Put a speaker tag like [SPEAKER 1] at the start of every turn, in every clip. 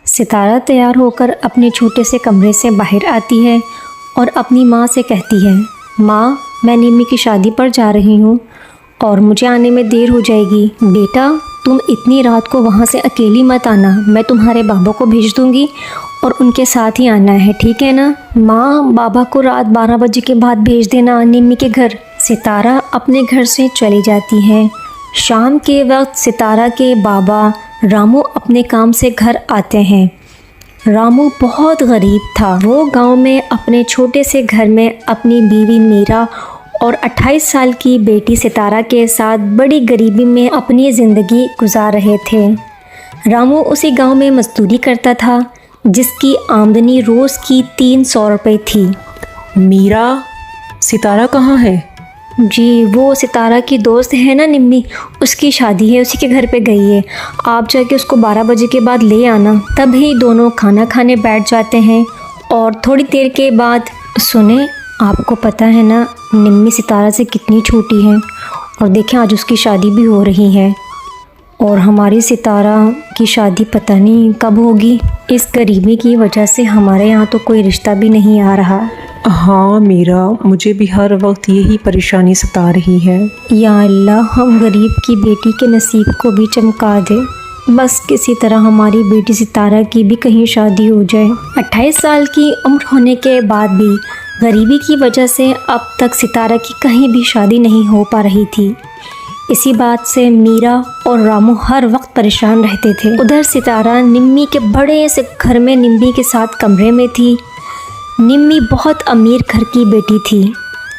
[SPEAKER 1] सितारा तैयार होकर अपने छोटे से कमरे से बाहर आती है और अपनी माँ से कहती है, माँ, मैं निम्मी की शादी पर जा रही हूँ और मुझे आने में देर हो जाएगी। बेटा, तुम इतनी रात को वहाँ से अकेली मत आना, मैं तुम्हारे बाबा को भेज दूँगी और उनके साथ ही आना है, ठीक है ना? माँ, बाबा को रात 12 बजे के बाद भेज देना निम्मी के घर। सितारा अपने घर से चली जाती है। शाम के वक्त सितारा के बाबा रामू अपने काम से घर आते हैं। रामू बहुत गरीब था। वो गांव में अपने छोटे से घर में अपनी बीवी मीरा और 28 साल की बेटी सितारा के साथ बड़ी गरीबी में अपनी ज़िंदगी गुजार रहे थे। रामू उसी गांव में मजदूरी करता था, जिसकी आमदनी रोज़ की 300 रुपये थी।
[SPEAKER 2] मीरा, सितारा कहाँ है?
[SPEAKER 1] जी, वो सितारा की दोस्त है ना निम्मी, उसकी शादी है, उसी के घर पे गई है। आप जाके उसको 12 बजे के बाद ले आना। तभी दोनों खाना खाने बैठ जाते हैं और थोड़ी देर के बाद, सुने, आपको पता है ना निम्मी सितारा से कितनी छोटी है, और देखें आज उसकी शादी भी हो रही है और हमारी सितारा की शादी पता नहीं कब होगी। इस गरीबी की वजह से हमारे यहाँ तो कोई रिश्ता भी नहीं आ रहा।
[SPEAKER 2] हाँ मीरा, मुझे भी हर वक्त यही परेशानी सता रही है।
[SPEAKER 1] या अल्लाह, हम गरीब की बेटी के नसीब को भी चमका दे। बस किसी तरह हमारी बेटी सितारा की भी कहीं शादी हो जाए। 28 साल की उम्र होने के बाद भी गरीबी की वजह से अब तक सितारा की कहीं भी शादी नहीं हो पा रही थी। इसी बात से मीरा और रामू हर वक्त परेशान रहते थे। उधर सितारा निम्मी के बड़े से घर में निम्मी के साथ कमरे में थी। निम्मी बहुत अमीर घर की बेटी थी।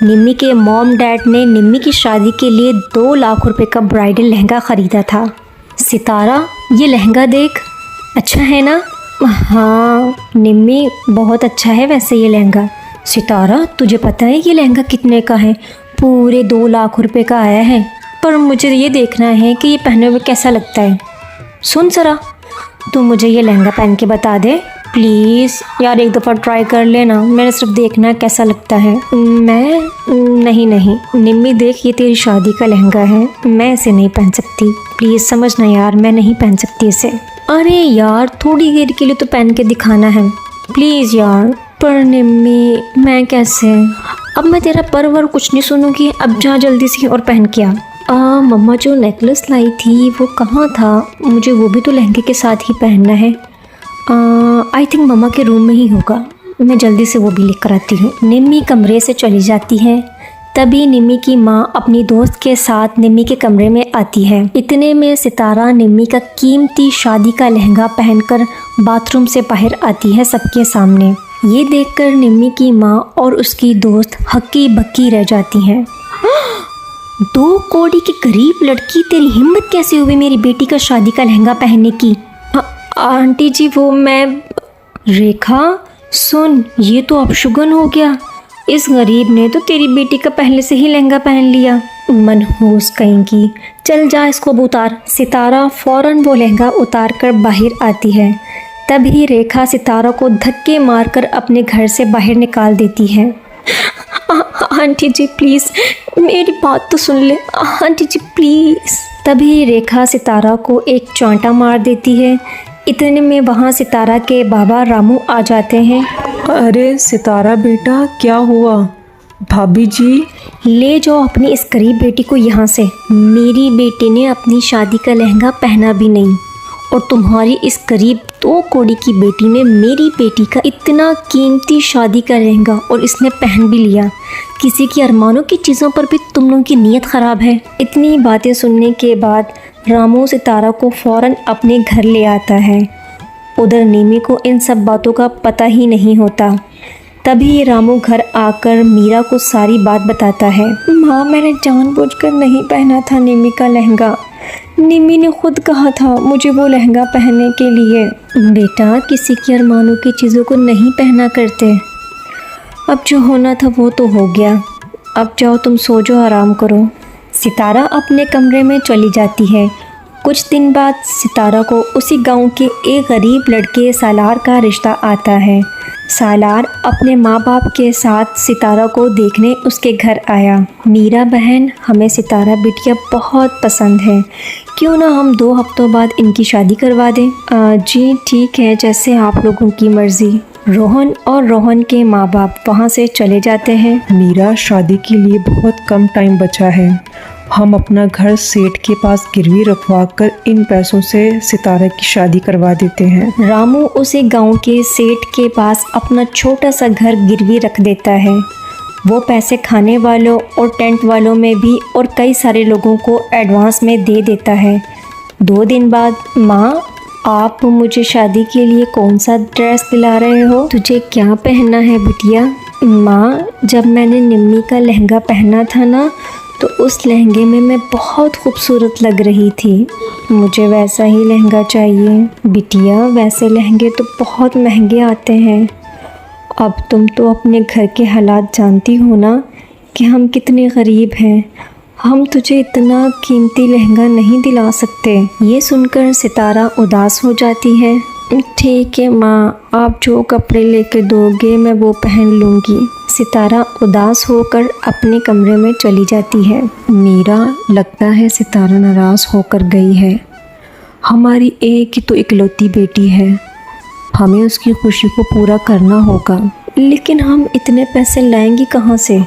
[SPEAKER 1] निम्मी के मॉम डैड ने निम्मी की शादी के लिए 2 लाख रुपए का ब्राइडल लहंगा ख़रीदा था। सितारा, ये लहंगा देख, अच्छा है ना? हाँ निम्मी, बहुत अच्छा है वैसे ये लहंगा। सितारा, तुझे पता है ये लहंगा कितने का है? पूरे 2 लाख रुपए का आया है, पर मुझे ये देखना है कि ये पहने हुए कैसा लगता है। सुन ज़रा, तू मुझे ये लहंगा पहन के बता दे प्लीज़। यार एक दफ़ा ट्राई कर लेना, मैंने सिर्फ देखना है कैसा लगता है। नहीं निम्मी देख, ये तेरी शादी का लहंगा है, मैं इसे नहीं पहन सकती, प्लीज़ समझना यार, मैं नहीं पहन सकती इसे। अरे यार, थोड़ी देर के लिए तो पहन के दिखाना है, प्लीज़ यार। पर निम्मी, मैं कैसे? अब मैं तेरा परवर कुछ नहीं सुनूंगी, अब जा जल्दी से और पहन के आ। मम्मा जो नेकलेस लाई थी वो कहाँ था? मुझे वो भी तो लहंगे के साथ ही पहनना है। आई थिंक मम्मा के रूम में ही होगा, मैं जल्दी से वो भी लेकर आती हूँ। निम्मी कमरे से चली जाती है। तभी निम्मी की माँ अपनी दोस्त के साथ निम्मी के कमरे में आती है। इतने में सितारा निम्मी का कीमती शादी का लहंगा पहनकर बाथरूम से बाहर आती है सबके सामने। ये देखकर निम्मी की माँ और उसकी दोस्त हक्की बक्की रह जाती हैं। 2 कौड़ी की गरीब लड़की, तेरी हिम्मत कैसे हुई मेरी बेटी का शादी का लहंगा पहनने की? आंटी जी, वो मैं। रेखा सुन, ये तो अपशगुन हो गया। इस गरीब ने तो तेरी बेटी का पहले से ही लहंगा पहन लिया। मनहूस कहीं की, चल जा इसको अब उतार। सितारा फ़ौरन वो लहंगा उतार कर बाहर आती है। तभी रेखा सितारा को धक्के मारकर अपने घर से बाहर निकाल देती है। आंटी जी प्लीज़, मेरी बात तो सुन ले, आंटी जी प्लीज़। तभी रेखा सितारा को एक चांटा मार देती है। इतने में वहाँ सितारा के बाबा रामू आ जाते हैं।
[SPEAKER 2] अरे सितारा बेटा, क्या हुआ? भाभी जी,
[SPEAKER 1] ले जाओ अपनी इस गरीब बेटी को यहाँ से। मेरी बेटी ने अपनी शादी का लहंगा पहना भी नहीं, और तुम्हारी इस गरीब 2 कौड़ी की बेटी ने मेरी बेटी का इतना कीमती शादी का लहंगा और इसने पहन भी लिया। किसी की अरमानों की चीज़ों पर भी तुम लोगों की नीयत ख़राब है। इतनी बातें सुनने के बाद रामू सितारा को फ़ौरन अपने घर ले आता है। उधर निम्मी को इन सब बातों का पता ही नहीं होता। तभी रामू घर आकर मीरा को सारी बात बताता है। माँ, मैंने जानबूझकर नहीं पहना था निम्मी का लहंगा। निम्मी ने खुद कहा था मुझे वो लहंगा पहनने के लिए। बेटा, किसी की अरमानों की चीज़ों को नहीं पहना करते। अब जो होना था वो तो हो गया, अब जाओ तुम सो जाओ, आराम करो। सितारा अपने कमरे में चली जाती है। कुछ दिन बाद सितारा को उसी गांव के एक गरीब लड़के सालार का रिश्ता आता है। सालार अपने माँ बाप के साथ सितारा को देखने उसके घर आया। मीरा बहन, हमें सितारा बिटिया बहुत पसंद है, क्यों ना हम 2 हफ्तों बाद इनकी शादी करवा दें। जी ठीक है, जैसे आप लोगों की मर्ज़ी। रोहन और रोहन के माँ बाप वहाँ से चले जाते हैं।
[SPEAKER 2] मीरा, शादी के लिए बहुत कम टाइम बचा है। हम अपना घर सेठ के पास गिरवी रखवा कर इन पैसों से सितारा की शादी करवा देते हैं।
[SPEAKER 1] रामू उसी गांव के सेठ के पास अपना छोटा सा घर गिरवी रख देता है। वो पैसे खाने वालों और टेंट वालों में भी और कई सारे लोगों को एडवांस में दे देता है। 2 दिन बाद, माँ आप मुझे शादी के लिए कौन सा ड्रेस दिला रहे हो? तुझे क्या पहनना है बिटिया? माँ, जब मैंने निम्मी का लहंगा पहना था ना, तो उस लहंगे में मैं बहुत खूबसूरत लग रही थी। मुझे वैसा ही लहंगा चाहिए। बिटिया, वैसे लहंगे तो बहुत महंगे आते हैं। अब तुम तो अपने घर के हालात जानती हो ना कि हम कितने गरीब हैं। हम तुझे इतना कीमती लहंगा नहीं दिला सकते। ये सुनकर सितारा उदास हो जाती है। ठीक है माँ, आप जो कपड़े लेके दोगे मैं वो पहन लूँगी। सितारा उदास होकर अपने कमरे में चली जाती है।
[SPEAKER 2] मीरा, लगता है सितारा नाराज़ होकर गई है। हमारी एक ही तो इकलौती बेटी है, हमें उसकी खुशी को पूरा करना होगा।
[SPEAKER 1] लेकिन हम इतने पैसे लाएंगे कहाँ से?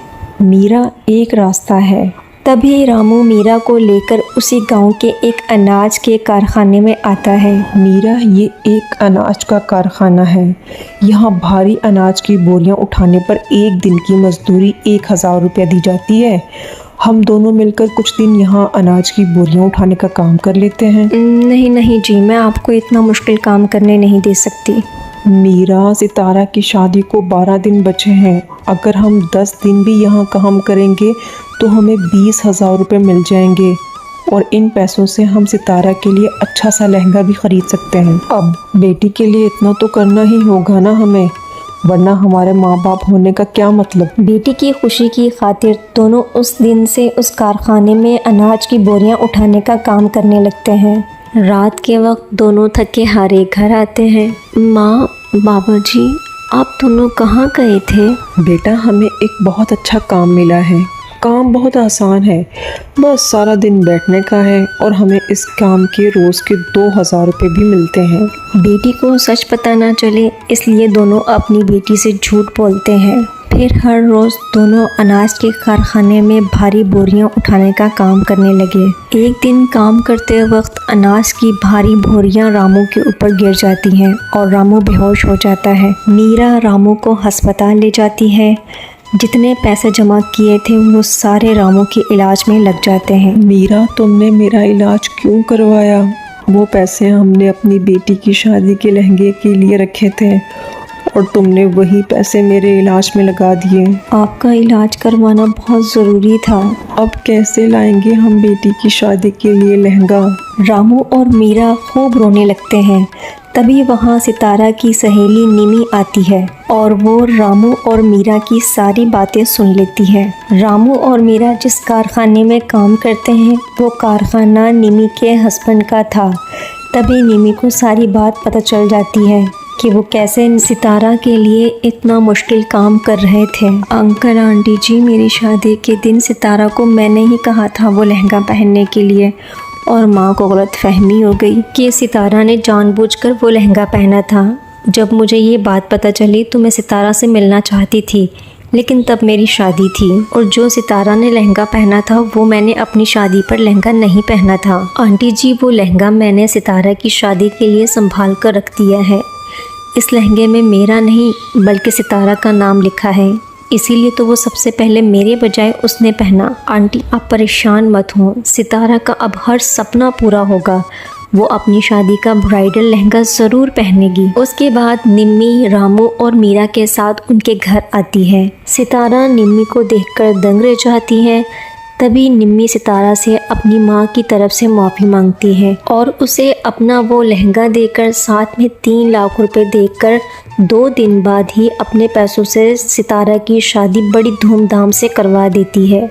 [SPEAKER 2] मीरा, एक रास्ता है।
[SPEAKER 1] तभी रामू मीरा को लेकर उसी गांव के एक अनाज के कारखाने में आता है।
[SPEAKER 2] मीरा, ये एक अनाज का कारखाना है। यहाँ भारी अनाज की बोरियाँ उठाने पर एक दिन की मजदूरी 1000 रुपया दी जाती है। हम दोनों मिलकर कुछ दिन यहाँ अनाज की बोरियाँ उठाने का काम कर लेते हैं।
[SPEAKER 1] नहीं नहीं जी, मैं आपको इतना मुश्किल काम करने नहीं दे सकती।
[SPEAKER 2] मीरा, सितारा की शादी को 12 दिन बचे हैं। अगर हम 10 दिन भी यहाँ काम करेंगे तो हमें 20,000 रुपये मिल जाएंगे और इन पैसों से हम सितारा के लिए अच्छा सा लहंगा भी ख़रीद सकते हैं। अब बेटी के लिए इतना तो करना ही होगा ना हमें, वरना हमारे माँ बाप होने का क्या मतलब।
[SPEAKER 1] बेटी की खुशी की खातिर दोनों उस दिन से उस कारखाने में अनाज की बोरियां उठाने का काम करने लगते हैं। रात के वक्त दोनों थके हारे घर आते हैं। माँ, बाबा जी, आप दोनों कहाँ गए थे?
[SPEAKER 2] बेटा, हमें एक बहुत अच्छा काम मिला है। काम बहुत आसान है, बस सारा दिन बैठने का है और हमें इस काम के रोज़ के 2000 रुपये भी मिलते हैं।
[SPEAKER 1] बेटी को सच पता ना चले इसलिए दोनों अपनी बेटी से झूठ बोलते हैं। फिर हर रोज़ दोनों अनाज के कारखाने में भारी बोरियां उठाने का काम करने लगे। एक दिन काम करते वक्त अनाज की भारी बोरियां रामू के ऊपर गिर जाती हैं और रामू बेहोश हो जाता है। मीरा रामू को अस्पताल ले जाती है। जितने पैसे जमा किए थे वो सारे रामू के इलाज में लग जाते हैं।
[SPEAKER 2] मीरा, तुमने मेरा इलाज क्यों करवाया? वो पैसे हमने अपनी बेटी की शादी के लहंगे के लिए रखे थे और तुमने वही पैसे मेरे इलाज में लगा दिए।
[SPEAKER 1] आपका इलाज करवाना बहुत ज़रूरी था।
[SPEAKER 2] अब कैसे लाएंगे हम बेटी की शादी के लिए लहंगा?
[SPEAKER 1] रामू और मीरा खूब रोने लगते हैं। तभी वहाँ सितारा की सहेली निमी आती है और वो रामू और मीरा की सारी बातें सुन लेती है। रामू और मीरा जिस कारखाने में काम करते हैं वो कारखाना निमी के हस्बैंड का था। तभी निमी को सारी बात पता चल जाती है कि वो कैसे सितारा के लिए इतना मुश्किल काम कर रहे थे। अंकल आंटी जी, मेरी शादी के दिन सितारा को मैंने ही कहा था वो लहंगा पहनने के लिए और माँ को गलतफहमी हो गई कि सितारा ने जानबूझकर वो लहंगा पहना था। जब मुझे ये बात पता चली तो मैं सितारा से मिलना चाहती थी, लेकिन तब मेरी शादी थी और जो सितारा ने लहंगा पहना था वो मैंने अपनी शादी पर लहंगा नहीं पहना था। आंटी जी, वो लहंगा मैंने सितारा की शादी के लिए संभाल कर रख दिया है। इस लहंगे में मेरा नहीं बल्कि सितारा का नाम लिखा है, इसीलिए तो वो सबसे पहले मेरे बजाय उसने पहना। आंटी, आप परेशान मत हो, सितारा का अब हर सपना पूरा होगा। वो अपनी शादी का ब्राइडल लहंगा ज़रूर पहनेगी। उसके बाद निम्मी रामू और मीरा के साथ उनके घर आती है। सितारा निम्मी को देखकर दंग रह जाती है। तभी निम्मी सितारा से अपनी माँ की तरफ से माफ़ी मांगती है और उसे अपना वो लहंगा देकर साथ में 3 लाख रुपए देकर 2 दिन बाद ही अपने पैसों से सितारा की शादी बड़ी धूमधाम से करवा देती है।